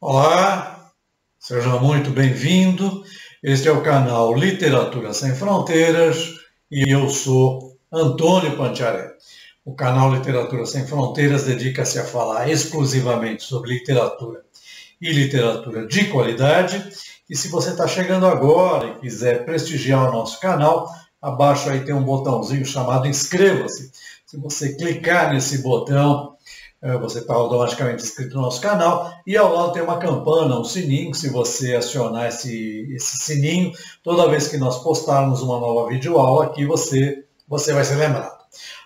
Olá, seja muito bem-vindo. Este é o canal Literatura Sem Fronteiras e eu sou Antônio Panciarelli. O canal Literatura Sem Fronteiras dedica-se a falar exclusivamente sobre literatura e literatura de qualidade. E se você está chegando agora e quiser prestigiar o nosso canal, abaixo aí tem um botãozinho chamado Inscreva-se. Se você clicar nesse botão, você está automaticamente inscrito no nosso canal e ao lado tem uma campana, um sininho. Se você acionar esse sininho, toda vez que nós postarmos uma nova videoaula aqui, você vai ser lembrado.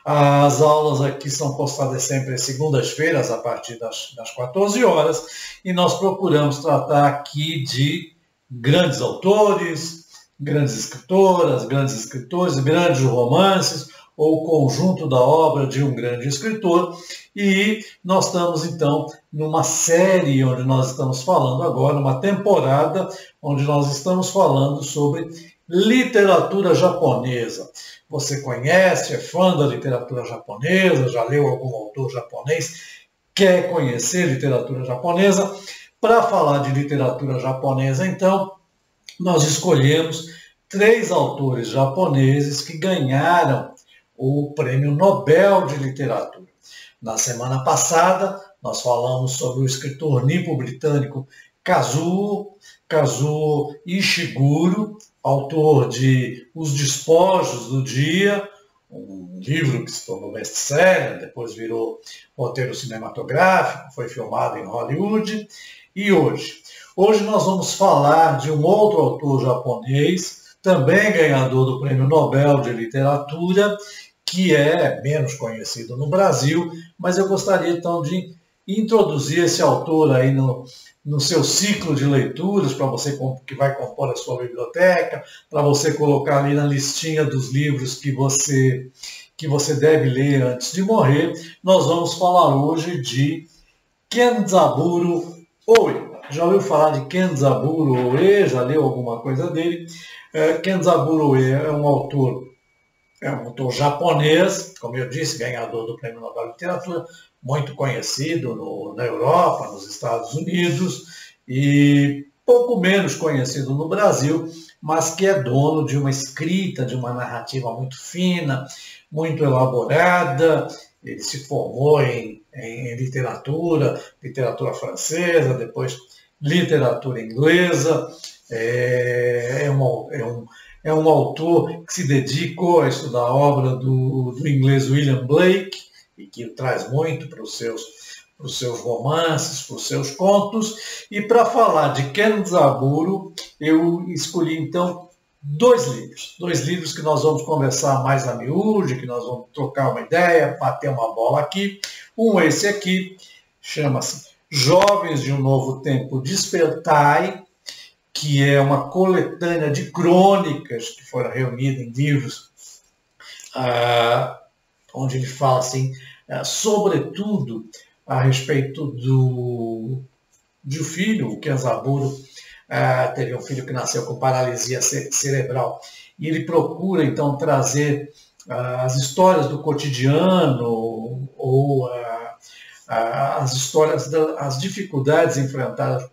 As aulas aqui são postadas sempre às segundas-feiras, a partir das 14 horas, e nós procuramos tratar aqui de grandes autores, grandes escritoras, grandes escritores, grandes romances, ou o conjunto da obra de um grande escritor. E nós estamos, então, numa série onde nós estamos falando agora, uma temporada onde nós estamos falando sobre literatura japonesa. Você conhece, é fã da literatura japonesa, já leu algum autor japonês, quer conhecer literatura japonesa? Para falar de literatura japonesa, então, nós escolhemos 3 autores japoneses que ganharam o Prêmio Nobel de Literatura. Na semana passada, nós falamos sobre o escritor nipo-britânico Kazuo Ishiguro, autor de Os Despojos do Dia, um livro que se tornou best-seller, depois virou roteiro cinematográfico, foi filmado em Hollywood. E hoje nós vamos falar de um outro autor japonês, também ganhador do Prêmio Nobel de Literatura, que é menos conhecido no Brasil, mas eu gostaria então de introduzir esse autor aí no seu ciclo de leituras, para você que vai compor a sua biblioteca, para você colocar ali na listinha dos livros que você deve ler antes de morrer. Nós vamos falar hoje de Kenzaburo Oe. Já ouviu falar de Kenzaburo Oe? Já leu alguma coisa dele? Kenzaburo Oe é um autor japonês, como eu disse, ganhador do Prêmio Nobel de Literatura, muito conhecido na Europa, nos Estados Unidos, e pouco menos conhecido no Brasil, mas que é dono de uma escrita, de uma narrativa muito fina, muito elaborada. Ele se formou em literatura francesa, depois literatura inglesa. É um autor que se dedicou a estudar a obra do inglês William Blake, e que o traz muito para os seus romances, para os seus contos. E para falar de Kenzaburo, eu escolhi então dois livros que nós vamos conversar mais a miúde, que nós vamos trocar uma ideia, bater uma bola aqui. Esse aqui, chama-se Jovens de um Novo Tempo, Despertai, que é uma coletânea de crônicas que foram reunidas em livros, onde ele fala assim, sobretudo a respeito de um filho, o Kenzaburo teve um filho que nasceu com paralisia cerebral, e ele procura então trazer as histórias do cotidiano ou as histórias as dificuldades enfrentadas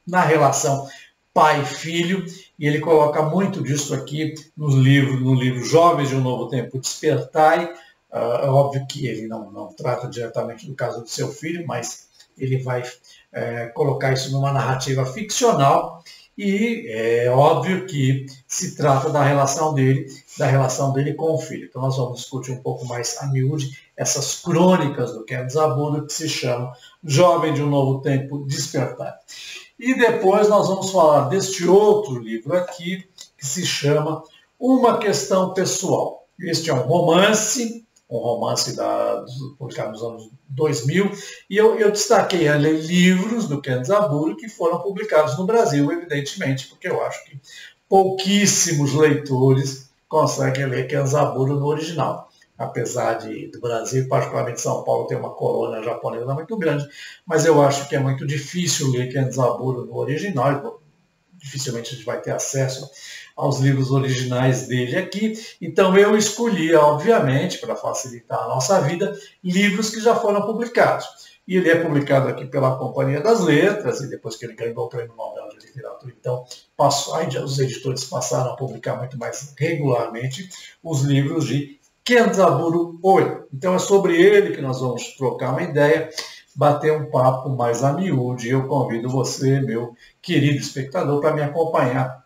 na relação pai-filho, e ele coloca muito disso aqui no livro Jovens de um Novo Tempo, Despertai. É óbvio que ele não trata diretamente do caso do seu filho, mas ele vai colocar isso numa narrativa ficcional, e é óbvio que se trata da relação dele com o filho. Então nós vamos discutir um pouco mais a miúde essas crônicas do Kenzaburo, que se chamam Jovem de um Novo Tempo, Despertai. E depois nós vamos falar deste outro livro aqui, que se chama Uma Questão Pessoal. Este é um romance publicado nos anos 2000, e eu destaquei ali livros do Kenzaburo que foram publicados no Brasil, evidentemente, porque eu acho que pouquíssimos leitores conseguem ler Kenzaburo no original. Apesar do Brasil, particularmente São Paulo, ter uma colônia japonesa muito grande, mas eu acho que é muito difícil ler Kenzaburo no original. dificilmente a gente vai ter acesso aos livros originais dele aqui. Então eu escolhi, obviamente, para facilitar a nossa vida, livros que já foram publicados. E ele é publicado aqui pela Companhia das Letras, e depois que ele ganhou o Prêmio Nobel de Literatura, então os editores passaram a publicar muito mais regularmente os livros de Kenzaburo Oe. Então é sobre ele que nós vamos trocar uma ideia, bater um papo mais a miúde. Eu convido você, meu querido espectador, para me acompanhar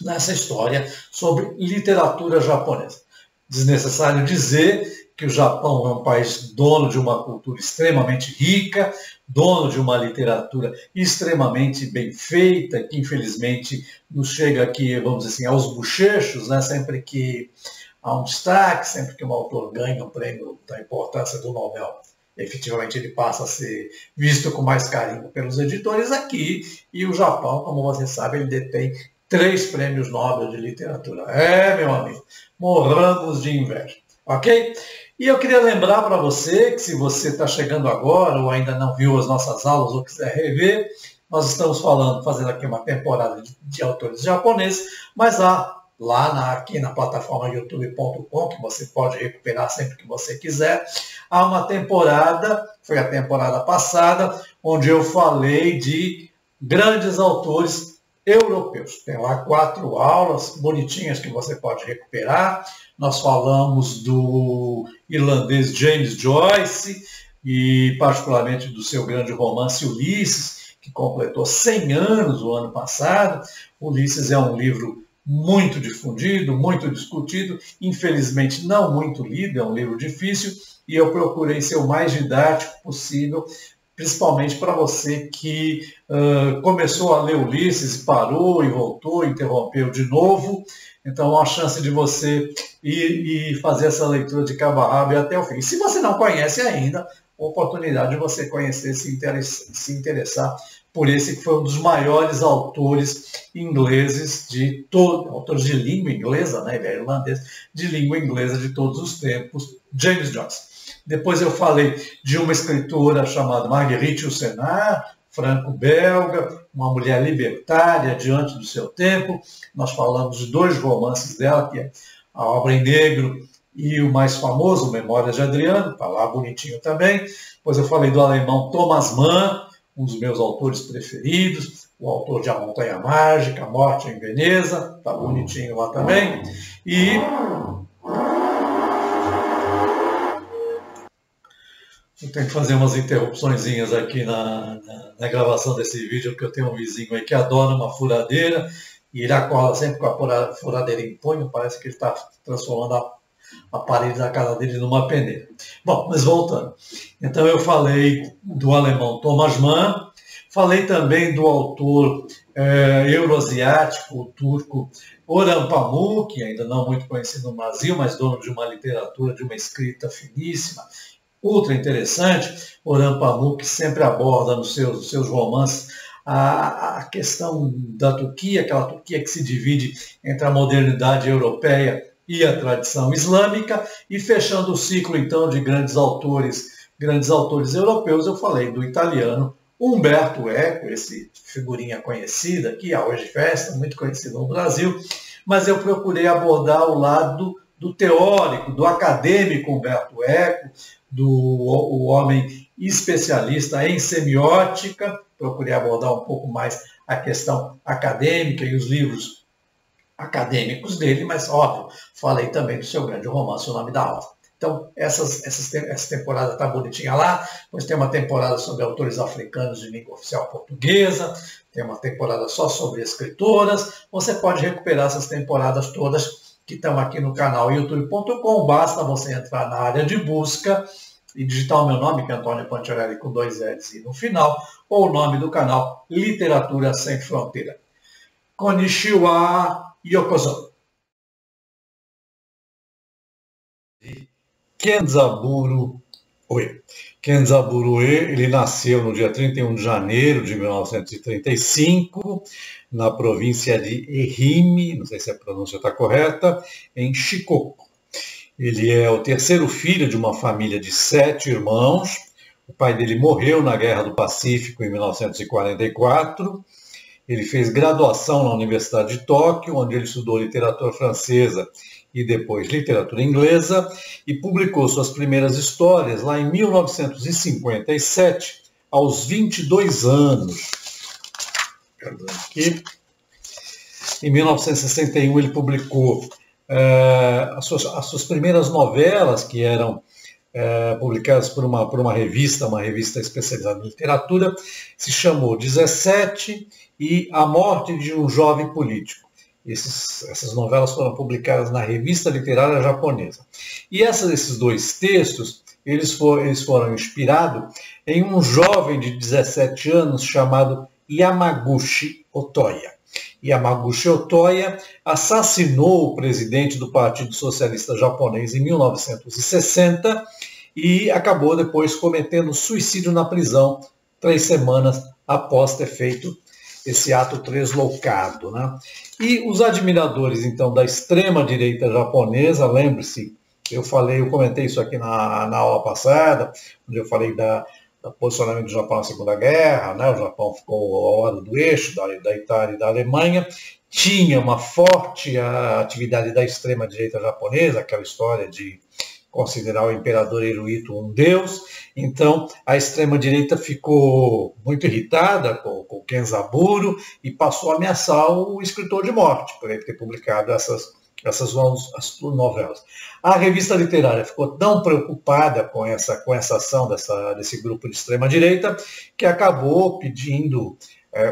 nessa história sobre literatura japonesa. Desnecessário dizer que o Japão é um país dono de uma cultura extremamente rica, dono de uma literatura extremamente bem feita, que infelizmente nos chega aqui, vamos dizer assim, aos bochechos, né? Sempre que há um destaque, sempre que um autor ganha um prêmio da importância do Nobel, efetivamente ele passa a ser visto com mais carinho pelos editores aqui, e o Japão, como você sabe, ele detém 3 prêmios Nobel de literatura. Meu amigo, morramos de inveja, ok? E eu queria lembrar para você que se você está chegando agora ou ainda não viu as nossas aulas ou quiser rever, nós estamos fazendo aqui uma temporada de autores japoneses, mas aqui na plataforma youtube.com, que você pode recuperar sempre que você quiser, há uma temporada, foi a temporada passada, onde eu falei de grandes autores europeus. Tem lá 4 aulas bonitinhas que você pode recuperar. Nós falamos do irlandês James Joyce e particularmente do seu grande romance Ulisses, que completou 100 anos o ano passado. Ulisses é um livro muito difundido, muito discutido, infelizmente não muito lido, é um livro difícil, e eu procurei ser o mais didático possível, principalmente para você que começou a ler Ulisses, parou e voltou, interrompeu de novo. Então, há a chance de você ir e fazer essa leitura de cabo a rabo e até o fim. Se você não conhece ainda, oportunidade de você conhecer, se interessar por esse que foi um dos maiores autores ingleses autores de língua inglesa, né? Ele é irlandês, de língua inglesa de todos os tempos, James Joyce. Depois eu falei de uma escritora chamada Marguerite Yourcenar, franco-belga, uma mulher libertária diante do seu tempo. Nós falamos de 2 romances dela, que é A Obra em Negro e o mais famoso, Memórias de Adriano, está lá bonitinho também. Depois eu falei do alemão Thomas Mann, um dos meus autores preferidos, o autor de A Montanha Mágica, A Morte em Veneza, está bonitinho lá também. E eu tenho que fazer umas interrupçõezinhas aqui na gravação desse vídeo, porque eu tenho um vizinho aí que adora uma furadeira, e ele acorda sempre com a furadeira em punho, parece que ele está transformando a parede da casa dele numa peneira. Bom, mas voltando. Então eu falei do alemão Thomas Mann, falei também do autor euroasiático, o turco Orhan Pamuk, ainda não muito conhecido no Brasil, mas dono de uma literatura, de uma escrita finíssima, ultra interessante. Orhan Pamuk sempre aborda nos seus romances a questão da Turquia, aquela Turquia que se divide entre a modernidade europeia e a tradição islâmica, e fechando o ciclo então de grandes autores europeus, eu falei do italiano Umberto Eco, esse figurinha conhecida aqui, a Hoje Festa, muito conhecido no Brasil, mas eu procurei abordar o lado do teórico, do acadêmico Umberto Eco, o homem especialista em semiótica. Procurei abordar um pouco mais a questão acadêmica e os livros acadêmicos dele, mas, óbvio, falei também do seu grande romance, O Nome da Alva. Então, essa temporada está bonitinha lá, depois tem uma temporada sobre autores africanos de língua oficial portuguesa, tem uma temporada só sobre escritoras. Você pode recuperar essas temporadas todas que estão aqui no canal youtube.com, basta você entrar na área de busca e digitar o meu nome, que é Antônio Pantiarelli, com 2 L's e no final, ou o nome do canal Literatura Sem Fronteira. Konnichiwa, Yokozo. Kenzaburo Oe. Kenzaburo Oe, ele nasceu no dia 31 de janeiro de 1935, na província de Ehime, não sei se a pronúncia está correta, em Shikoku. Ele é o 3º filho de uma família de 7 irmãos. O pai dele morreu na Guerra do Pacífico em 1944. Ele fez graduação na Universidade de Tóquio, onde ele estudou literatura francesa e depois literatura inglesa, e publicou suas primeiras histórias lá em 1957, aos 22 anos. Aqui. Em 1961 ele publicou as suas primeiras novelas, que eram publicadas por uma revista especializada em literatura, se chamou 17 e A Morte de um Jovem Político. Essas novelas foram publicadas na Revista Literária Japonesa. E esses dois textos, eles foram inspirados em um jovem de 17 anos chamado Yamaguchi Otoya. Yamaguchi Otoya assassinou o presidente do Partido Socialista Japonês em 1960 e acabou depois cometendo suicídio na prisão 3 semanas após ter feito esse ato tresloucado, né? E os admiradores, então, da extrema-direita japonesa, lembre-se, eu comentei isso aqui na aula passada, onde eu falei do posicionamento do Japão na Segunda Guerra, né? O Japão ficou ao lado do eixo da Itália e da Alemanha, tinha uma forte atividade da extrema-direita japonesa, aquela história de considerar o imperador Hirohito um deus. Então, a extrema-direita ficou muito irritada com Kenzaburo e passou a ameaçar o escritor de morte, por ele ter publicado essas novelas. A revista literária ficou tão preocupada com essa ação desse grupo de extrema-direita que acabou pedindo,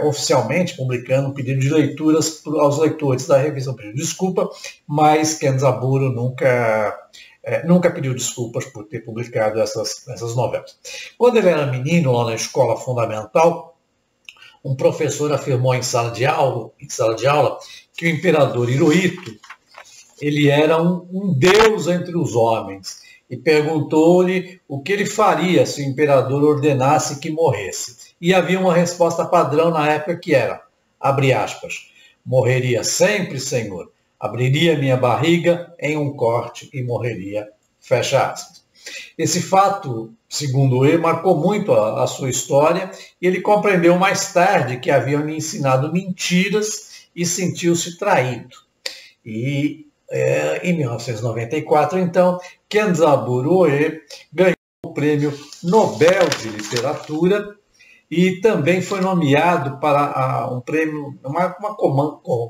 oficialmente, publicando um pedido de leituras aos leitores da revista. Pediu desculpa, mas Kenzaburo nunca pediu desculpas por ter publicado essas novelas. Quando ele era menino, lá na escola fundamental, um professor afirmou em sala de aula que o imperador Hirohito ele era um deus entre os homens e perguntou-lhe o que ele faria se o imperador ordenasse que morresse. E havia uma resposta padrão na época que era, abre aspas, morreria sempre, senhor. Abriria minha barriga em um corte e morreria, fecha aspas. Esse fato, segundo ele, marcou muito a sua história e ele compreendeu mais tarde que haviam lhe ensinado mentiras e sentiu-se traído. E em 1994, então, Kenzaburo Oe ganhou o Prêmio Nobel de Literatura e também foi nomeado para um prêmio, uma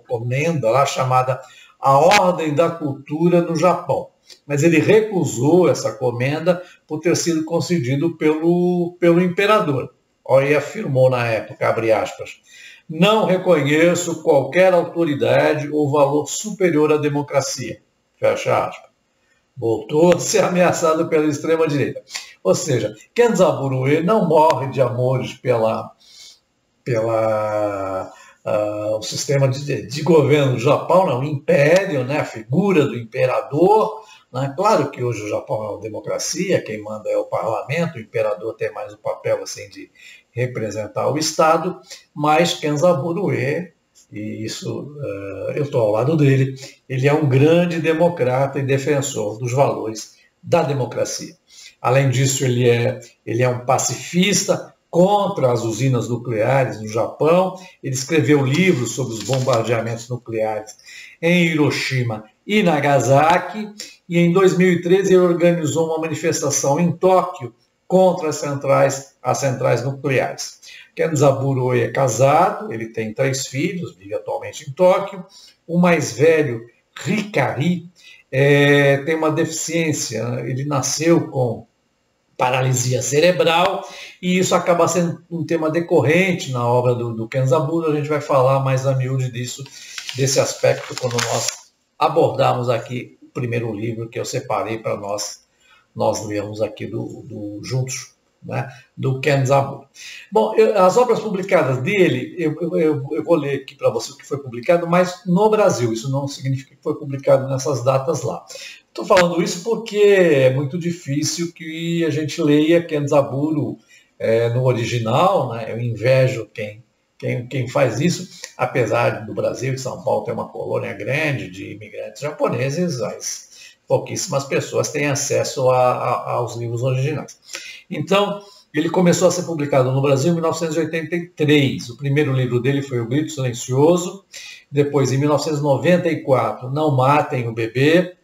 comenda lá chamada a Ordem da Cultura no Japão. Mas ele recusou essa comenda por ter sido concedido pelo imperador. Ele afirmou na época, abre aspas, não reconheço qualquer autoridade ou valor superior à democracia, fecha aspas. Voltou a ser ameaçado pela extrema-direita. Ou seja, Kenzaburo Oe não morre de amores pelo sistema de governo do Japão, não, o império, né, a figura do imperador. Né? Claro que hoje o Japão é uma democracia, quem manda é o parlamento, o imperador tem mais o papel assim, de representar o Estado, mas Kenzaburo Oe, e isso eu estou ao lado dele, ele é um grande democrata e defensor dos valores da democracia. Além disso, ele é um pacifista contra as usinas nucleares no Japão. Ele escreveu livros sobre os bombardeamentos nucleares em Hiroshima e Nagasaki, e em 2013 ele organizou uma manifestação em Tóquio contra as centrais nucleares. Kenzaburo Oe é casado, ele tem 3 filhos, vive atualmente em Tóquio. O mais velho, Hikari, tem uma deficiência, ele nasceu com paralisia cerebral, e isso acaba sendo um tema decorrente na obra do Kenzaburo. A gente vai falar mais a miúde desse aspecto quando nós abordarmos aqui o primeiro livro que eu separei para nós lermos aqui juntos, né, do Kenzaburo. Bom, as obras publicadas dele, eu vou ler aqui para você o que foi publicado, mas no Brasil, isso não significa que foi publicado nessas datas lá. Estou falando isso porque é muito difícil que a gente leia Kenzaburo no original, né? Eu invejo quem faz isso, apesar do Brasil, que São Paulo tem uma colônia grande de imigrantes japoneses, pouquíssimas pessoas têm acesso aos livros originais. Então, Ele começou a ser publicado no Brasil em 1983. O primeiro livro dele foi O Grito Silencioso. Depois, em 1994, Não Matem o Bebê.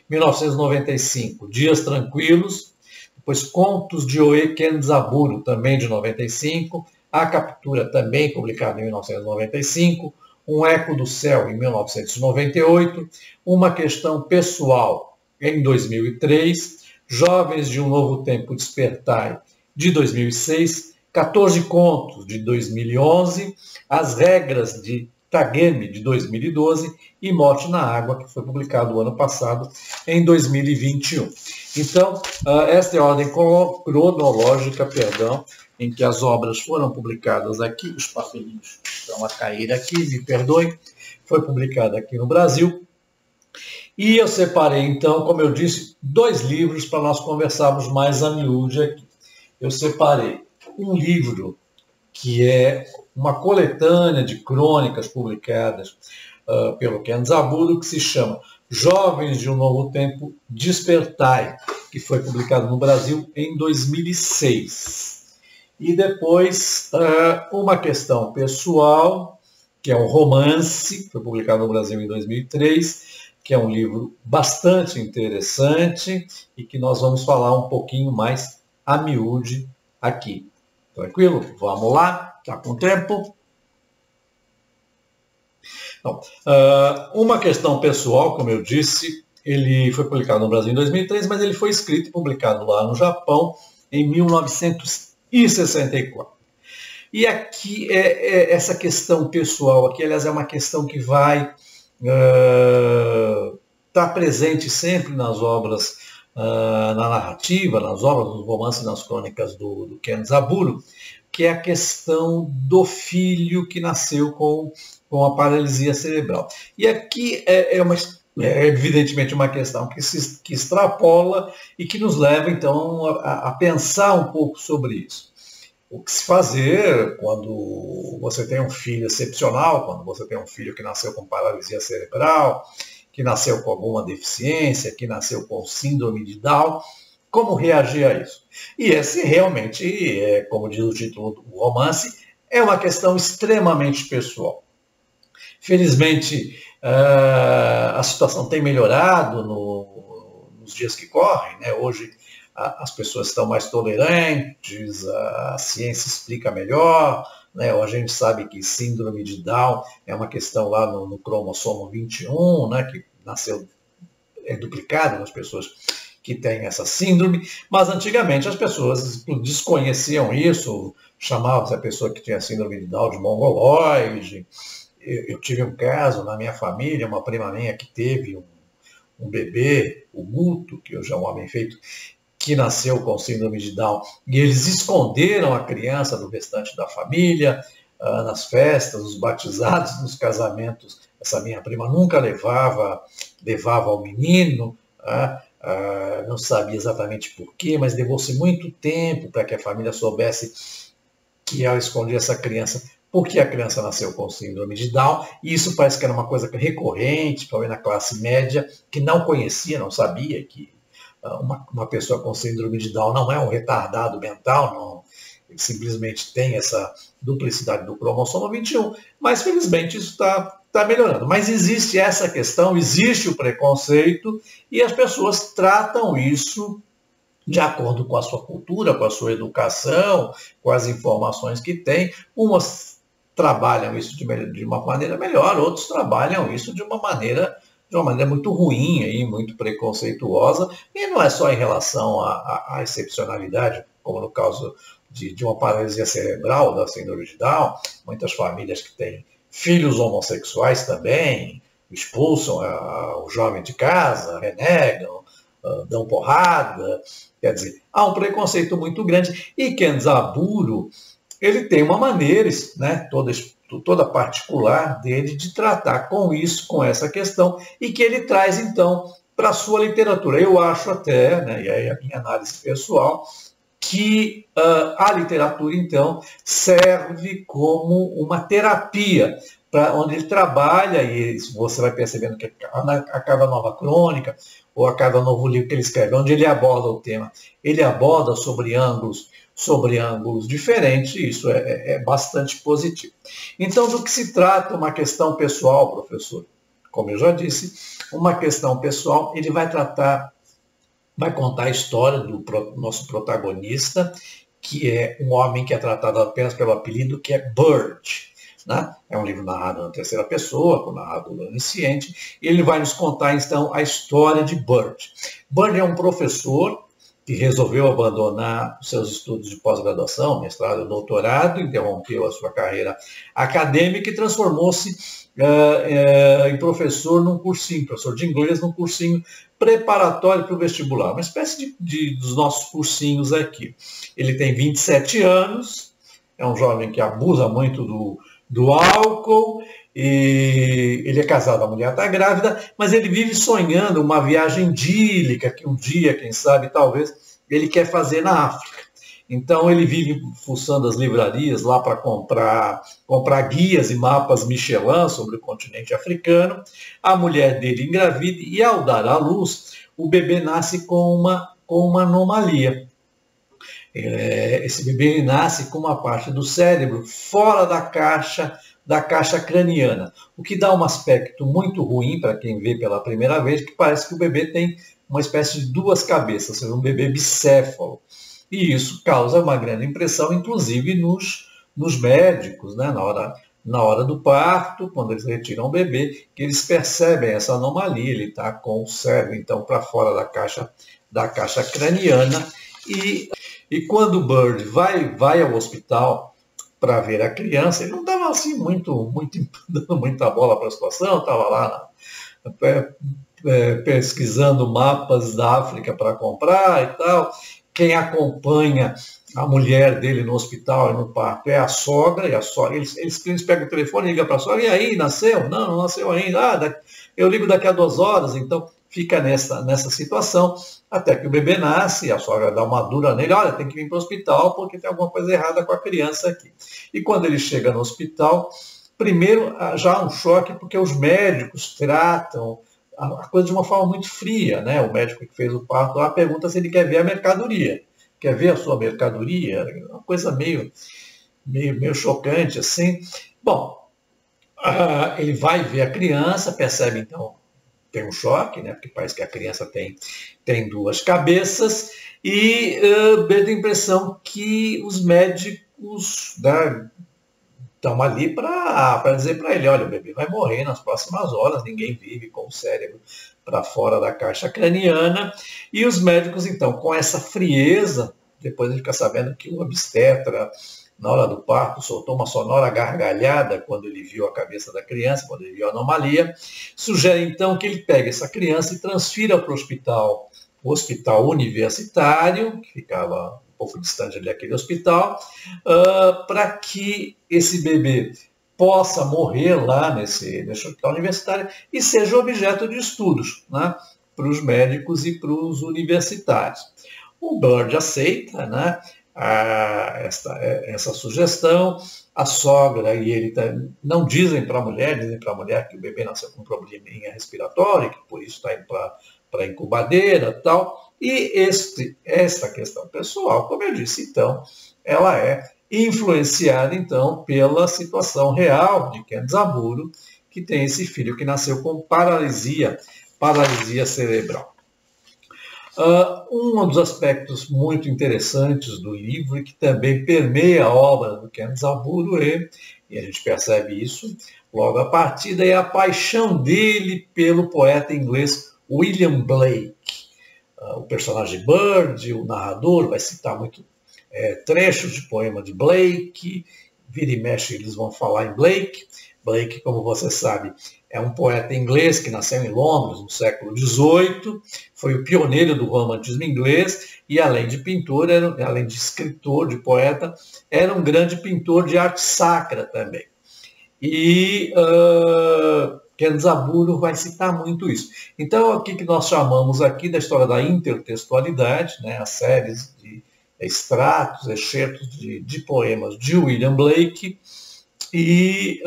1995, Dias Tranquilos. Depois, Contos de Oe Kenzaburo, também de 95. A Captura, também publicado em 1995. Um Eco do Céu, em 1998. Uma Questão Pessoal, em 2003. Jovens de um Novo Tempo Despertai, de 2006. 14 Contos, de 2011. As Regras de Tagemi, de 2012, e Morte na Água, que foi publicado o ano passado, em 2021. Então, esta é a ordem cronológica, em que as obras foram publicadas aqui. Os papelinhos estão a cair aqui, me perdoem. Foi publicada aqui no Brasil. E eu separei, então, como eu disse, 2 livros para nós conversarmos mais a miúde aqui. Eu separei um livro que é uma coletânea de crônicas publicadas pelo Kenzaburo, que se chama Jovens de um Novo Tempo Despertai, que foi publicado no Brasil em 2006. E depois, Uma Questão Pessoal, que é um romance, foi publicado no Brasil em 2003, que é um livro bastante interessante e que nós vamos falar um pouquinho mais a miúde aqui. Tranquilo? Vamos lá? Está com tempo? Então, Uma Questão Pessoal, como eu disse, ele foi publicado no Brasil em 2003, mas ele foi escrito e publicado lá no Japão em 1964. E aqui, essa questão pessoal, aqui, aliás, é uma questão que vai estar presente sempre nas obras, na narrativa, nas obras, nos romances e nas crônicas do Kenzaburo, que é a questão do filho que nasceu com a paralisia cerebral. E aqui é evidentemente uma questão que extrapola e que nos leva, então, a pensar um pouco sobre isso. O que se fazer quando você tem um filho excepcional, quando você tem um filho que nasceu com paralisia cerebral, que nasceu com alguma deficiência, que nasceu com síndrome de Down, como reagir a isso? E esse realmente, como diz o título do romance, é uma questão extremamente pessoal. Felizmente, a situação tem melhorado nos dias que correm, né? Hoje as pessoas estão mais tolerantes, a ciência explica melhor, né? A gente sabe que síndrome de Down é uma questão lá no cromossomo 21, né? Que é duplicado nas pessoas que têm essa síndrome, mas antigamente as pessoas desconheciam isso, chamavam a pessoa que tinha síndrome de Down de mongoloide. Eu tive um caso na minha família, uma prima minha que teve um bebê, o Guto, que hoje é um homem feito, que nasceu com síndrome de Down, e eles esconderam a criança do restante da família, nas festas, nos batizados, nos casamentos. Essa minha prima nunca levava o menino, não sabia exatamente porquê, mas levou-se muito tempo para que a família soubesse que ela escondia essa criança, porque a criança nasceu com síndrome de Down, e isso parece que era uma coisa recorrente, talvez na classe média, que não conhecia, não sabia que uma pessoa com síndrome de Down não é um retardado mental, não, ele simplesmente tem essa duplicidade do cromossomo 21, mas felizmente isso está melhorando. Mas existe essa questão, existe o preconceito, e as pessoas tratam isso de acordo com a sua cultura, com a sua educação, com as informações que têm. Umas trabalham isso de uma maneira melhor, outros trabalham isso de uma maneira muito ruim, aí, muito preconceituosa, e não é só em relação à excepcionalidade, como no caso de uma paralisia cerebral, da síndrome de Down. Muitas famílias que têm filhos homossexuais também expulsam o jovem de casa, renegam, dão porrada. Quer dizer, há um preconceito muito grande. E Kenzaburo, ele tem uma maneira, né, toda particular dele de tratar com isso, com essa questão, e que ele traz, então, para a sua literatura. Eu acho até, né, e aí a minha análise pessoal, que a literatura, então, serve como uma terapia onde ele trabalha, e você vai percebendo que a cada nova crônica, ou a cada novo livro que ele escreve, onde ele aborda o tema, ele aborda sobre ângulos diferentes, e isso é bastante positivo. Então, do que se trata uma questão pessoal, professor? Como eu já disse, uma questão pessoal, ele vai contar a história do nosso protagonista, que é um homem que é tratado apenas pelo apelido, que é Bird. Né? É um livro narrado na terceira pessoa, com narrador onisciente, e ele vai nos contar, então, a história de Bird. Bird é um professor que resolveu abandonar os seus estudos de pós-graduação, mestrado e doutorado, interrompeu a sua carreira acadêmica e transformou-se em professor num cursinho, professor de inglês num cursinho preparatório para o vestibular, uma espécie dos nossos cursinhos aqui. Ele tem 27 anos, é um jovem que abusa muito do álcool, e ele é casado, a mulher está grávida, mas ele vive sonhando uma viagem idílica que um dia, quem sabe, talvez, ele quer fazer na África. Então ele vive fuçando as livrarias lá para comprar guias e mapas Michelin sobre o continente africano. A mulher dele engravida e, ao dar à luz, o bebê nasce com uma anomalia. Esse bebê nasce com uma parte do cérebro fora da caixa craniana, o que dá um aspecto muito ruim para quem vê pela primeira vez, que parece que o bebê tem uma espécie de duas cabeças, ou seja, um bebê bicéfalo. E isso causa uma grande impressão, inclusive nos médicos, né? Na hora do parto, quando eles retiram o bebê, que eles percebem essa anomalia, ele está com o cérebro, então, para fora da caixa craniana. E quando o Bird vai ao hospital para ver a criança, ele não estava assim dando muita bola para a situação, estava lá pesquisando mapas da África para comprar e tal. Quem acompanha a mulher dele no hospital e no parto é a sogra, eles pegam o telefone e ligam para a sogra, e aí, nasceu? Não nasceu ainda. Eu ligo daqui a 2 horas, então fica nessa situação, até que o bebê nasce, a sogra dá uma dura nele, olha, tem que vir para o hospital porque tem alguma coisa errada com a criança aqui. E quando ele chega no hospital, primeiro já há um choque, porque os médicos tratam a coisa de uma forma muito fria, né? O médico que fez o parto lá pergunta se ele quer ver a mercadoria. Quer ver a sua mercadoria? Uma coisa meio chocante, assim. Bom, ele vai ver a criança, percebe, então, tem um choque, né? Porque parece que a criança tem 2 cabeças, e dá a impressão que os médicos estão ali para dizer para ele, olha, o bebê vai morrer nas próximas horas, ninguém vive com o cérebro para fora da caixa craniana, e os médicos, então, com essa frieza, depois ele fica sabendo que o obstetra, na hora do parto, soltou uma sonora gargalhada quando ele viu a cabeça da criança, quando ele viu a anomalia, sugere, então, que ele pegue essa criança e transfira para o hospital universitário, que ficava pouco distante daquele hospital, para que esse bebê possa morrer lá nesse hospital universitário e seja objeto de estudos, né, para os médicos e para os universitários. O Bird aceita, né, essa sugestão. A sogra e ele não dizem para a mulher, dizem para a mulher que o bebê nasceu com um probleminha respiratório, que por isso está indo para a incubadeira e tal. E esta questão pessoal, como eu disse, então, ela é influenciada, então, pela situação real de Kenzaburo, que tem esse filho que nasceu com paralisia cerebral. Um dos aspectos muito interessantes do livro, e que também permeia a obra do Kenzaburo, e a gente percebe isso logo a partida, é a paixão dele pelo poeta inglês William Blake. O personagem Bird, o narrador, vai citar muito trechos de poema de Blake, vira e mexe eles vão falar em Blake. Blake, como você sabe, é um poeta inglês que nasceu em Londres no século XVIII, foi o pioneiro do romantismo inglês e, além de pintor, além de escritor, de poeta, era um grande pintor de arte sacra também. E Kenzaburo vai citar muito isso. Então, o que nós chamamos aqui da história da intertextualidade, né, as séries de extratos, excertos de poemas de William Blake, e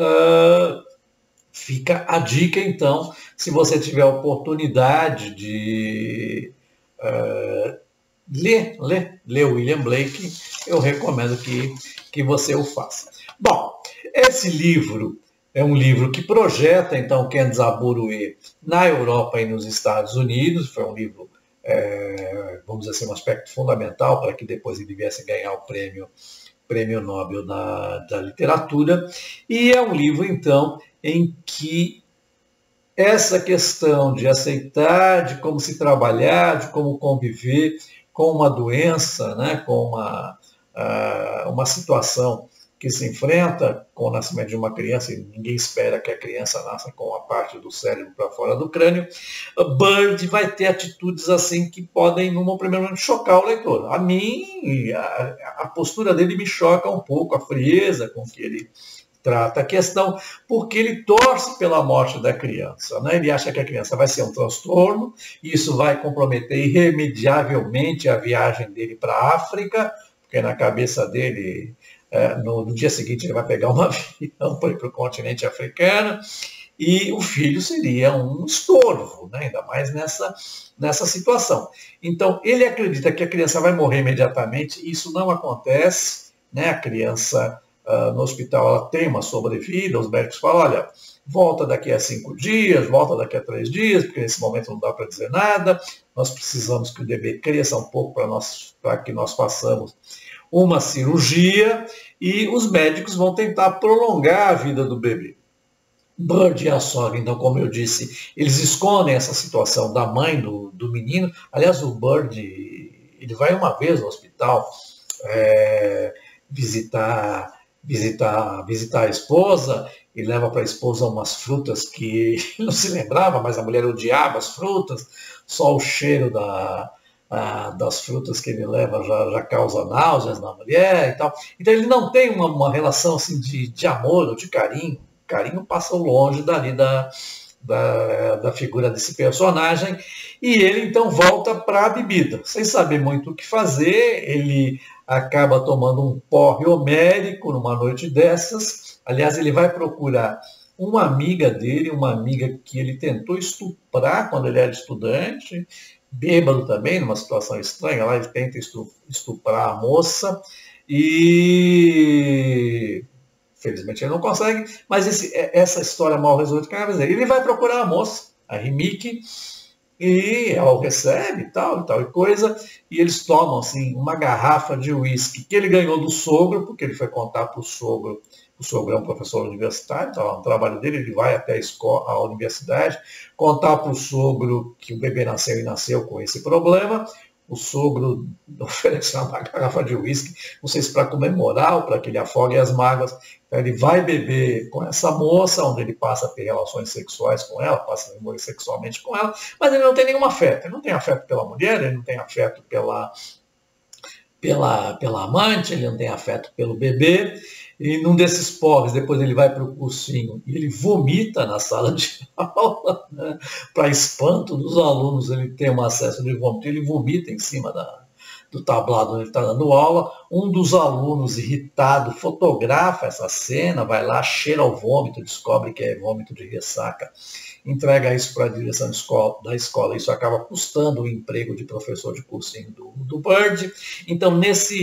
fica a dica, então, se você tiver a oportunidade de ler William Blake, eu recomendo que você o faça. Bom, esse livro é um livro que projeta, então, Kenza Buruê na Europa e nos Estados Unidos. Foi um livro, vamos dizer assim, um aspecto fundamental para que depois ele viesse ganhar o Prêmio Nobel da Literatura. E é um livro, então, em que essa questão de aceitar, de como se trabalhar, de como conviver com uma doença, né, com uma situação que se enfrenta com o nascimento de uma criança, e ninguém espera que a criança nasça com a parte do cérebro para fora do crânio, Bird vai ter atitudes assim que podem, num primeiro momento, chocar o leitor. A mim, a postura dele me choca um pouco, a frieza com que ele trata a questão, porque ele torce pela morte da criança, né? Ele acha que a criança vai ser um transtorno, e isso vai comprometer irremediavelmente a viagem dele para a África, porque na cabeça dele, no dia seguinte, ele vai pegar um avião para ir para o continente africano, e o filho seria um estorvo, né? Ainda mais nessa situação. Então, ele acredita que a criança vai morrer imediatamente, isso não acontece, né? A criança no hospital ela tem uma sobrevida, os médicos falam, olha, volta daqui a 5 dias, volta daqui a 3 dias, porque nesse momento não dá para dizer nada, nós precisamos que o bebê cresça um pouco para que nós façamos uma cirurgia, e os médicos vão tentar prolongar a vida do bebê. Bird e a sogra, então, como eu disse, eles escondem essa situação da mãe do menino. Aliás, o Bird, ele vai uma vez no hospital visitar a esposa, e leva para a esposa umas frutas que ele não se lembrava, mas a mulher odiava as frutas, só o cheiro das frutas que ele leva já causa náuseas na mulher e tal. Então ele não tem uma relação assim, de amor ou de carinho. O carinho passa longe dali da figura desse personagem, e ele então volta para a bebida. Sem saber muito o que fazer, ele acaba tomando um porre homérico numa noite dessas. Aliás, ele vai procurar uma amiga dele, uma amiga que ele tentou estuprar quando ele era estudante, bêbado também, numa situação estranha, lá ele tenta estuprar a moça, e felizmente ele não consegue, mas essa história mal resolvida, ele vai procurar a moça, a Rimiki, e ela o recebe, tal e coisa, e eles tomam assim, uma garrafa de uísque que ele ganhou do sogro, porque ele foi contar para o sogro é um professor universitário, então no trabalho dele, ele vai até a universidade, contar para o sogro que o bebê nasceu e nasceu com esse problema. O sogro ofereceu uma garrafa de uísque, não sei se para comemorar ou para que ele afogue as mágoas. Então ele vai beber com essa moça, onde ele passa a ter relações sexuais com ela, passa a morrer sexualmente com ela, mas ele não tem nenhum afeto. Ele não tem afeto pela mulher, ele não tem afeto pela amante, ele não tem afeto pelo bebê. E num desses pobres, depois ele vai para o cursinho e ele vomita na sala de aula, né? Para espanto dos alunos, ele tem um acesso de vômito, ele vomita em cima do tablado onde ele está dando aula. Um dos alunos, irritado, fotografa essa cena, vai lá, cheira o vômito, descobre que é vômito de ressaca, entrega isso para a direção da escola. Isso acaba custando o emprego de professor de cursinho do Bird. Então, nessa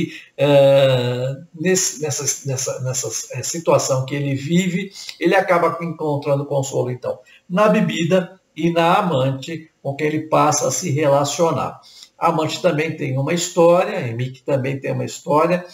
situação que ele vive, ele acaba encontrando consolo, então, na bebida e na amante com quem ele passa a se relacionar. A amante também tem uma história, a Rimiki também tem uma história,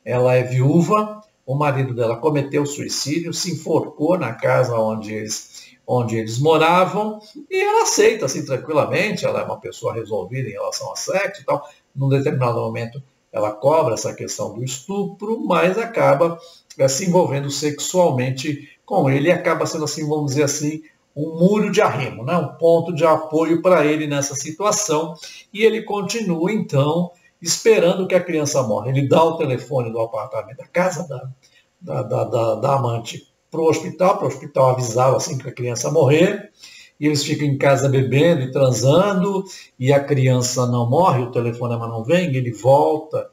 ela é viúva, o marido dela cometeu suicídio, se enforcou na casa onde eles moravam, e ela aceita assim tranquilamente, ela é uma pessoa resolvida em relação ao sexo e tal. Num determinado momento ela cobra essa questão do estupro, mas acaba se envolvendo sexualmente com ele, e acaba sendo assim, vamos dizer assim, um muro de arrimo, né? Um ponto de apoio para ele nessa situação, e ele continua então esperando que a criança morra. Ele dá o telefone do apartamento, da casa da amante, para o hospital avisá-lo assim que a criança morrer, e eles ficam em casa bebendo e transando, e a criança não morre, o telefonema não vem, ele volta,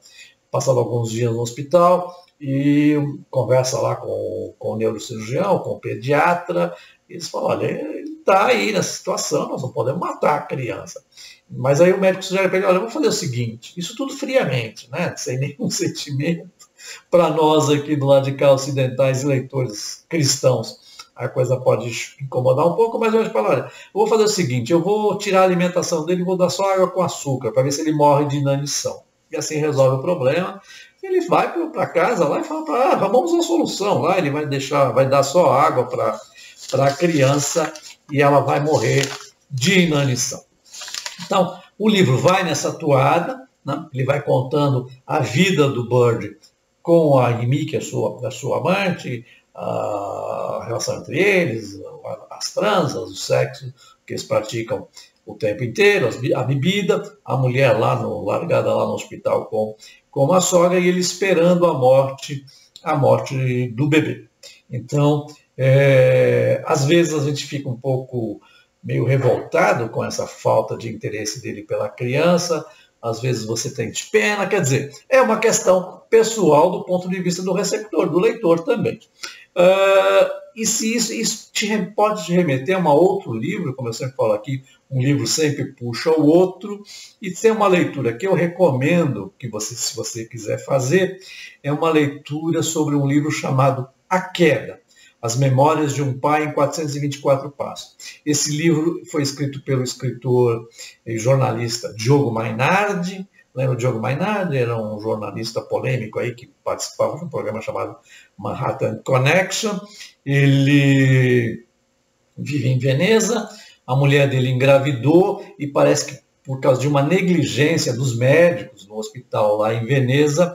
passava alguns dias no hospital, e conversa lá com o neurocirurgião, com o pediatra, e eles falam, olha, ele está aí nessa situação, nós não podemos matar a criança. Mas aí o médico sugere para ele, olha, vamos fazer o seguinte, isso tudo friamente, né, sem nenhum sentimento, para nós aqui do lado de cá, ocidentais e leitores cristãos, a coisa pode incomodar um pouco, mas eu falo, olha, eu vou fazer o seguinte, eu vou tirar a alimentação dele e vou dar só água com açúcar, para ver se ele morre de inanição. E assim resolve o problema. Ele vai para casa lá e fala, vamos usar a solução. Lá ele vai dar só água para a criança e ela vai morrer de inanição. Então, o livro vai nessa toada, né? Ele vai contando a vida do Bird com a Amy, que é a sua amante, a relação entre eles, as transas, o sexo que eles praticam o tempo inteiro, a bebida, a mulher largada lá no hospital com a sogra e ele esperando a morte do bebê. Então, às vezes a gente fica um pouco meio revoltado com essa falta de interesse dele pela criança, às vezes você tem pena, quer dizer, é uma questão pessoal do ponto de vista do receptor, do leitor também. E se isso pode te remeter a um outro livro, como eu sempre falo aqui, um livro sempre puxa o outro, e tem uma leitura que eu recomendo, que se você quiser fazer, é uma leitura sobre um livro chamado A Queda, As Memórias de um Pai em 424 Passos. Esse livro foi escrito pelo escritor e jornalista Diogo Mainardi. Lembra o Diogo Mainardi? Era um jornalista polêmico aí que participava de um programa chamado Manhattan Connection. Ele vive em Veneza, a mulher dele engravidou e parece que por causa de uma negligência dos médicos no hospital lá em Veneza,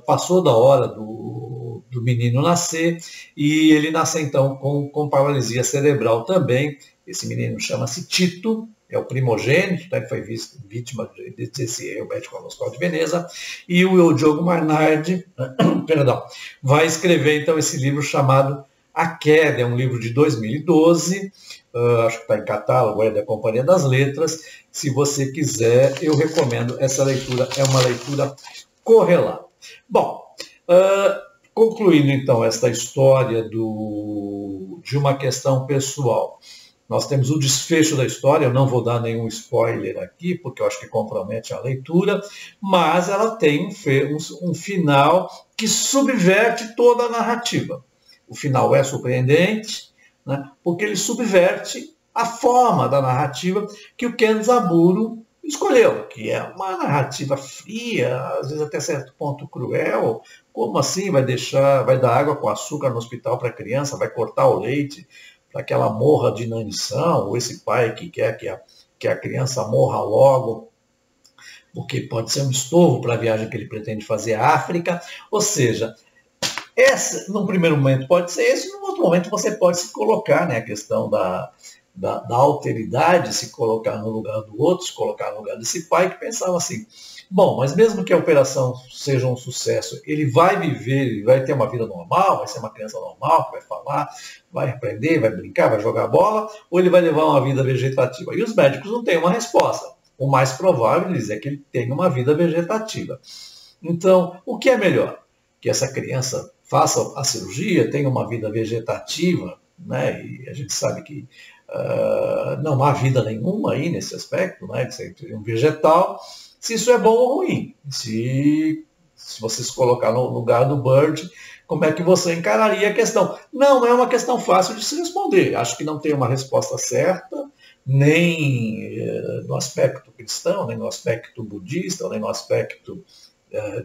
passou da hora do menino nascer e ele nasce então com paralisia cerebral também. Esse menino chama-se Tito, é o primogênito, né, que foi vítima desse médico no Hospital de Veneza, e o Diogo Mainardi vai escrever então esse livro chamado A Queda, é um livro de 2012, acho que está em catálogo, é da Companhia das Letras. Se você quiser, eu recomendo essa leitura, é uma leitura correlata. Bom, concluindo então esta história de uma questão pessoal, nós temos o desfecho da história, eu não vou dar nenhum spoiler aqui, porque eu acho que compromete a leitura, mas ela tem um final que subverte toda a narrativa. O final é surpreendente, né, porque ele subverte a forma da narrativa que o Ken Zaburo escolheu, que é uma narrativa fria, às vezes até certo ponto cruel. Como assim vai dar água com açúcar no hospital para a criança, vai cortar o leite para que ela morra de inanição, ou esse pai que quer que a criança morra logo, porque pode ser um estorvo para a viagem que ele pretende fazer à África. Ou seja, num primeiro momento pode ser esse, num outro momento você pode se colocar, né, a questão da alteridade, se colocar no lugar do outro, se colocar no lugar desse pai que pensava assim, bom, mas mesmo que a operação seja um sucesso, ele vai viver, ele vai ter uma vida normal, vai ser uma criança normal, que vai falar, vai aprender, vai brincar, vai jogar bola, ou ele vai levar uma vida vegetativa? E os médicos não têm uma resposta. O mais provável é que ele tenha uma vida vegetativa. Então, o que é melhor? Que essa criança faça a cirurgia, tenha uma vida vegetativa, né? E a gente sabe que não há vida nenhuma aí nesse aspecto, né? De ser um vegetal, se isso é bom ou ruim. Se você se colocar no lugar do Bird, como é que você encararia a questão? Não é uma questão fácil de se responder. Acho que não tem uma resposta certa, nem no aspecto cristão, nem no aspecto budista, nem no aspecto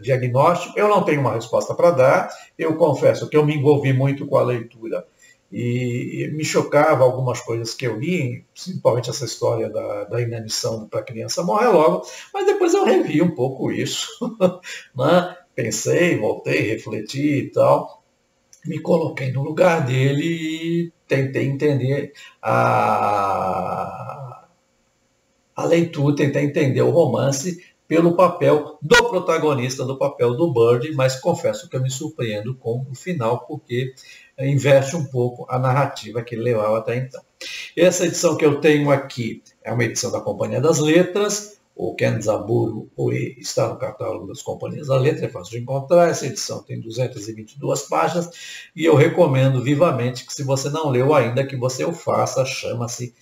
diagnóstico. Eu não tenho uma resposta para dar. Eu confesso que eu me envolvi muito com a leitura e me chocava algumas coisas que eu li, principalmente essa história da inanição para a criança morrer logo, mas depois eu revi um pouco isso, né? Pensei, voltei, refleti e tal, me coloquei no lugar dele e tentei entender a leitura, tentei entender o romance pelo papel do protagonista, do papel do Bird, mas confesso que eu me surpreendo com o final, porque inverte um pouco a narrativa que ele levava até então. Essa edição que eu tenho aqui é uma edição da Companhia das Letras, o Kenzaburo Oe está no catálogo das Companhias da Letra, é fácil de encontrar. Essa edição tem 222 páginas e eu recomendo vivamente que, se você não leu ainda, que você o faça. Chama-se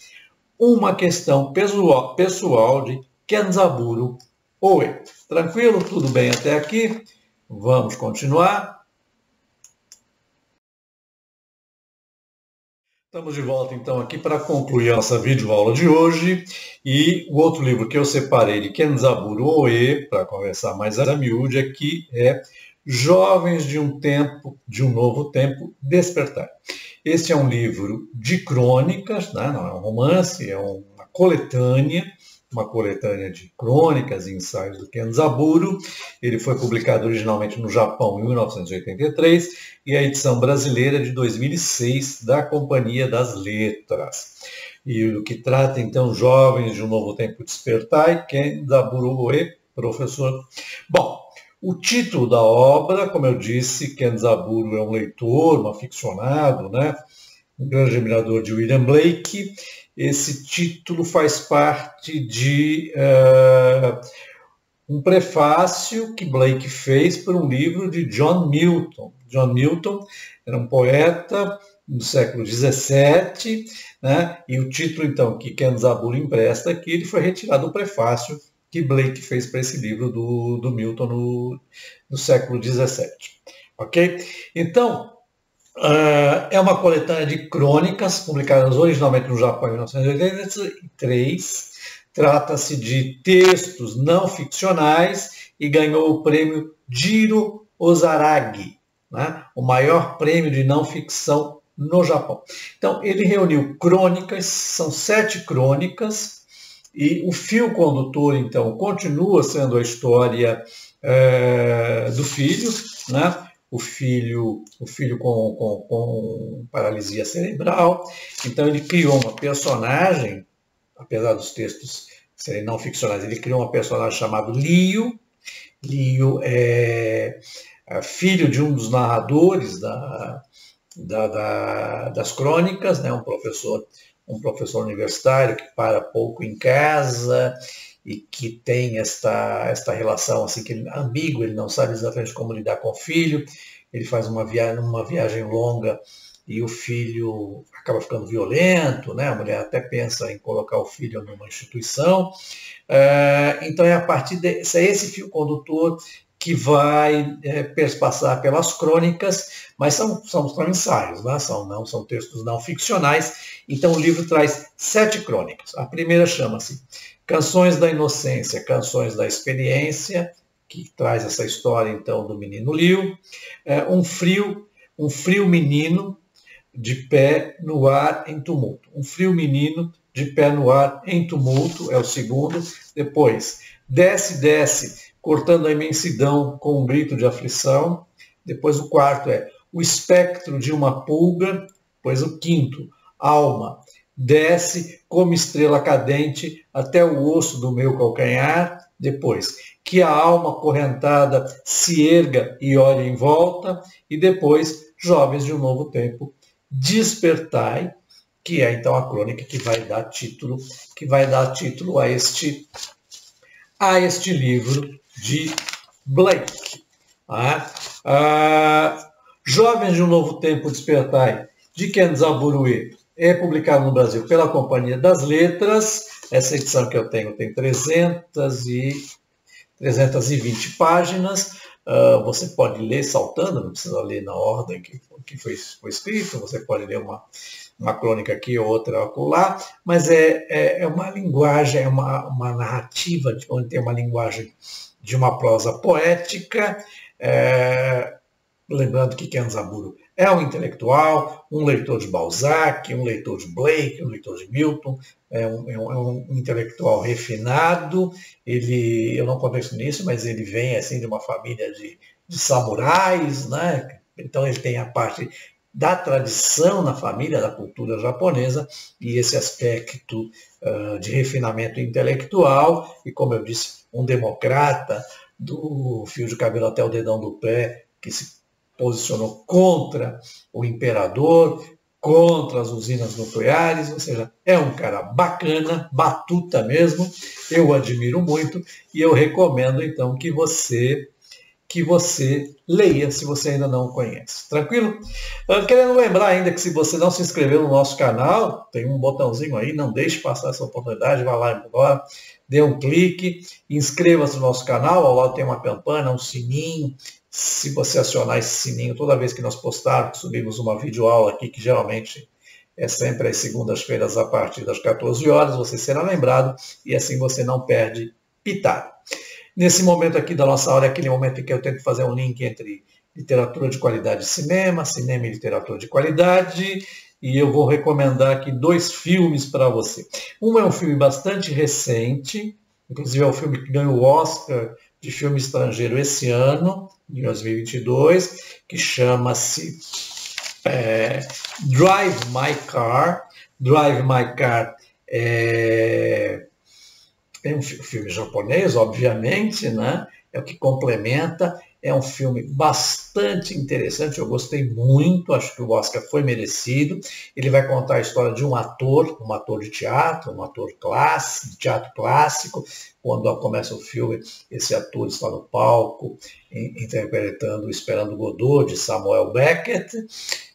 Uma Questão Pessoal de Kenzaburo Oe. Tranquilo? Tudo bem até aqui? Vamos continuar. Estamos de volta então aqui para concluir a nossa videoaula de hoje, e o outro livro que eu separei de Kenzaburo Oe, para conversar mais a miúde, aqui é Jovens de um Novo Tempo, Despertar. Este é um livro de crônicas, né? Não é um romance, é uma coletânea de crônicas e ensaios do Kenzaburo. Ele foi publicado originalmente no Japão em 1983 e a edição brasileira de 2006 da Companhia das Letras. E o que trata, então, Jovens de um Novo Tempo Despertar, Kenzaburo Oe, professor. Bom, o título da obra, como eu disse, Kenzaburo é um leitor, um aficionado, né? Um grande admirador de William Blake. Esse título faz parte de um prefácio que Blake fez para um livro de John Milton. John Milton era um poeta do século XVII, né? E o título, então, que Kenzaburo empresta aqui, ele foi retirado do prefácio que Blake fez para esse livro do Milton no século XVII. Ok? Então, é uma coletânea de crônicas, publicadas originalmente no Japão em 1983. Trata-se de textos não ficcionais e ganhou o prêmio Jiro Ozaragi, né? O maior prêmio de não ficção no Japão. Então, ele reuniu crônicas, são 7 crônicas, e o fio condutor, então, continua sendo a história do filho, né? O filho com paralisia cerebral. Então, ele criou uma personagem, apesar dos textos serem não ficcionais, ele criou uma personagem chamada Liu. Liu é filho de um dos narradores das crônicas, né? Um professor universitário que para pouco em casa e que tem esta relação assim, que ele é ambígua, ele não sabe exatamente como lidar com o filho. Ele faz uma viagem longa e o filho acaba ficando violento, né? A mulher até pensa em colocar o filho numa instituição. Então é a partir esse fio condutor que vai perspassar pelas crônicas, mas são ensaios, né? São textos não ficcionais. Então o livro traz 7 crônicas. A primeira chama-se Canções da Inocência, Canções da Experiência, que traz essa história, então, do menino Liu. Um frio menino de pé no ar em tumulto. Um frio menino de pé no ar em tumulto é o segundo. Depois, Desce, cortando a imensidão com um grito de aflição. Depois o quarto é O espectro de uma pulga. Depois o quinto, Alma, desce como estrela cadente até o osso do meu calcanhar. Depois, que a alma acorrentada se erga e olhe em volta. E depois, Jovens de um Novo Tempo, Despertai, que é então a crônica que vai dar título a este livro de Blake. Jovens de um Novo Tempo, Despertai, de Kenzaburo Oe, é publicado no Brasil pela Companhia das Letras. Essa edição que eu tenho tem 320 páginas. Você pode ler saltando, não precisa ler na ordem que foi escrito. Você pode ler uma crônica aqui, outra acolá, mas é uma linguagem, é uma narrativa onde tem uma linguagem de uma prosa poética. Lembrando que Kenzaburo é um intelectual, um leitor de Balzac, um leitor de Blake, um leitor de Milton, é um intelectual refinado. Eu não contei nisso, mas ele vem assim, de uma família de samurais, né? Então ele tem a parte da tradição na família, da cultura japonesa, e esse aspecto de refinamento intelectual, e como eu disse, um democrata do fio de cabelo até o dedão do pé, que se posicionou contra o imperador, contra as usinas nucleares, ou seja, é um cara bacana, batuta mesmo, eu admiro muito e eu recomendo então que você leia, se você ainda não o conhece. Tranquilo? Querendo lembrar ainda que se você não se inscreveu no nosso canal, tem um botãozinho aí, não deixe passar essa oportunidade, vá lá agora, dê um clique, inscreva-se no nosso canal, ao lado tem uma campana, um sininho. Se você acionar esse sininho toda vez que nós postarmos, subimos uma videoaula aqui, que geralmente é sempre às segundas-feiras a partir das 14 horas, você será lembrado e assim você não perde pitada. Nesse momento aqui da nossa aula, é aquele momento em que eu tento fazer um link entre literatura de qualidade e cinema, cinema e literatura de qualidade, e eu vou recomendar aqui 2 filmes para você. Um é um filme bastante recente, inclusive é um filme que ganhou o Oscar de filme estrangeiro esse ano, de 2022, que chama-se Drive My Car. Drive My Car é um filme japonês, obviamente, né? É o que complementa. É um filme bastante interessante, eu gostei muito, acho que o Oscar foi merecido. Ele vai contar a história de um ator de teatro, um ator de teatro clássico. Quando começa o filme, esse ator está no palco, interpretando Esperando Godot, de Samuel Beckett.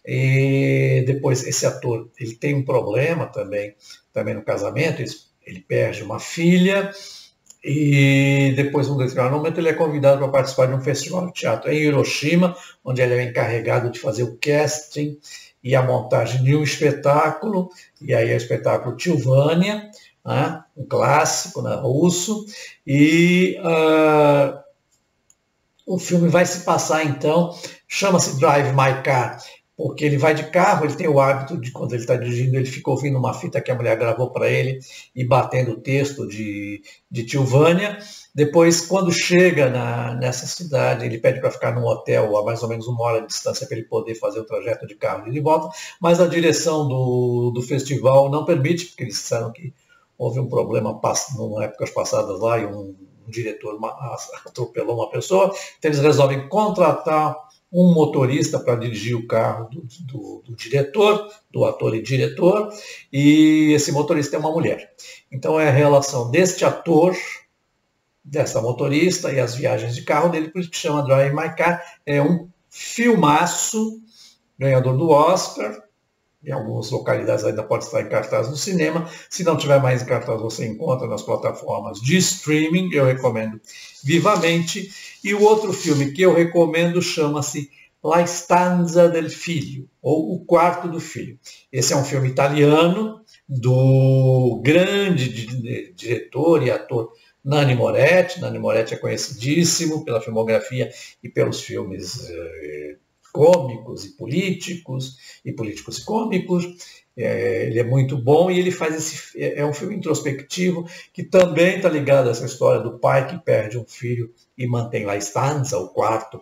E depois, esse ator ele tem um problema também no casamento, ele perde uma filha. E depois, num determinado momento, ele é convidado para participar de um festival de teatro em Hiroshima, onde ele é encarregado de fazer o casting e a montagem de um espetáculo, e aí é o espetáculo Tilvânia, né, um clássico, né, russo, e o filme vai se passar, então, chama-se Drive My Car, porque ele vai de carro, ele tem o hábito de, quando ele está dirigindo, ele fica ouvindo uma fita que a mulher gravou para ele e batendo o texto de Tilvânia. Depois, quando chega nessa cidade, ele pede para ficar num hotel a mais ou menos 1 hora de distância para ele poder fazer o trajeto de carro e de volta, mas a direção do festival não permite, porque eles disseram que houve um problema em épocas passadas lá e um diretor atropelou uma pessoa, então eles resolvem contratar um motorista para dirigir o carro do diretor, do ator e diretor, e esse motorista é uma mulher. Então é a relação deste ator, dessa motorista e as viagens de carro dele, por isso que chama Drive My Car. É um filmaço, ganhador do Oscar. Em algumas localidades ainda pode estar em cartaz no cinema. Se não tiver mais em cartaz, você encontra nas plataformas de streaming. Eu recomendo vivamente. E o outro filme que eu recomendo chama-se La Stanza del Figlio, ou O Quarto do Filho. Esse é um filme italiano do grande diretor e ator Nanni Moretti. Nanni Moretti é conhecidíssimo pela filmografia e pelos filmes cômicos e políticos e cômicos. Ele é muito bom e ele faz é um filme introspectivo que também está ligado a essa história do pai que perde um filho e mantém La Stanza, o quarto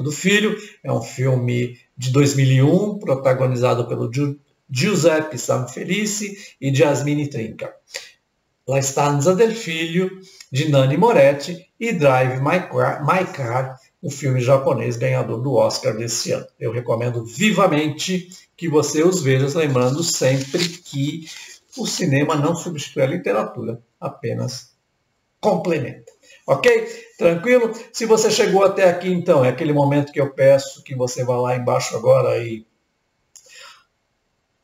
do filho. É um filme de 2001, protagonizado pelo Giuseppe Sanfelice e Jasmine Trinca. La Stanza del Figlio, de Nanni Moretti, e Drive My Car, o filme japonês ganhador do Oscar desse ano. Eu recomendo vivamente que você os veja, lembrando sempre que o cinema não substitui a literatura, apenas complementa. Ok? Tranquilo? Se você chegou até aqui, então, é aquele momento que eu peço que você vá lá embaixo agora e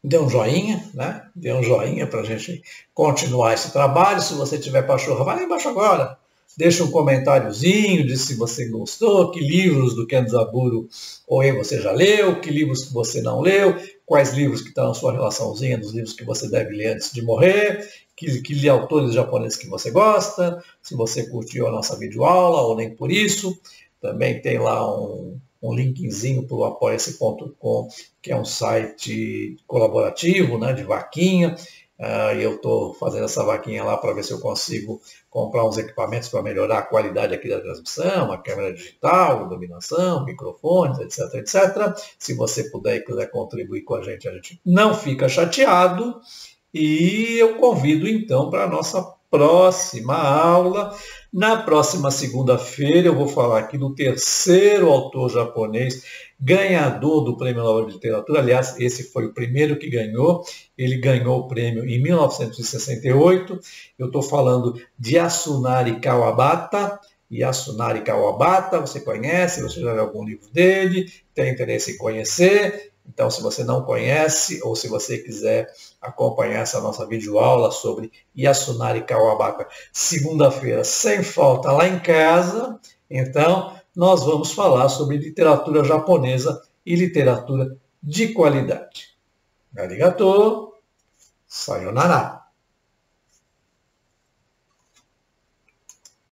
dê um joinha, né? Dê um joinha para a gente continuar esse trabalho. Se você tiver pachorra, vai lá embaixo agora. Deixa um comentáriozinho, diz se você gostou, que livros do Ken Zaburo você já leu, que livros que você não leu, quais livros que estão na sua relaçãozinha dos livros que você deve ler antes de morrer, que autores japoneses que você gosta, se você curtiu a nossa videoaula ou nem por isso. Também tem lá um linkzinho para o apoia-se.com, que é um site colaborativo, né, de vaquinha. Eu estou fazendo essa vaquinha lá para ver se eu consigo comprar uns equipamentos para melhorar a qualidade aqui da transmissão, a câmera digital, iluminação, microfones, etc, etc. Se você puder e quiser contribuir com a gente não fica chateado. E eu convido então para a nossa próxima aula. Na próxima segunda-feira eu vou falar aqui do terceiro autor japonês ganhador do Prêmio Nobel de Literatura. Aliás, esse foi o primeiro que ganhou. Ele ganhou o prêmio em 1968. Eu estou falando de Yasunari Kawabata. Yasunari Kawabata, você conhece, você já leu algum livro dele, tem interesse em conhecer. Então, se você não conhece, ou se você quiser acompanhar essa nossa videoaula sobre Yasunari Kawabata, segunda-feira, sem falta, lá em casa, então, nós vamos falar sobre literatura japonesa e literatura de qualidade. Arigatou, sayonara.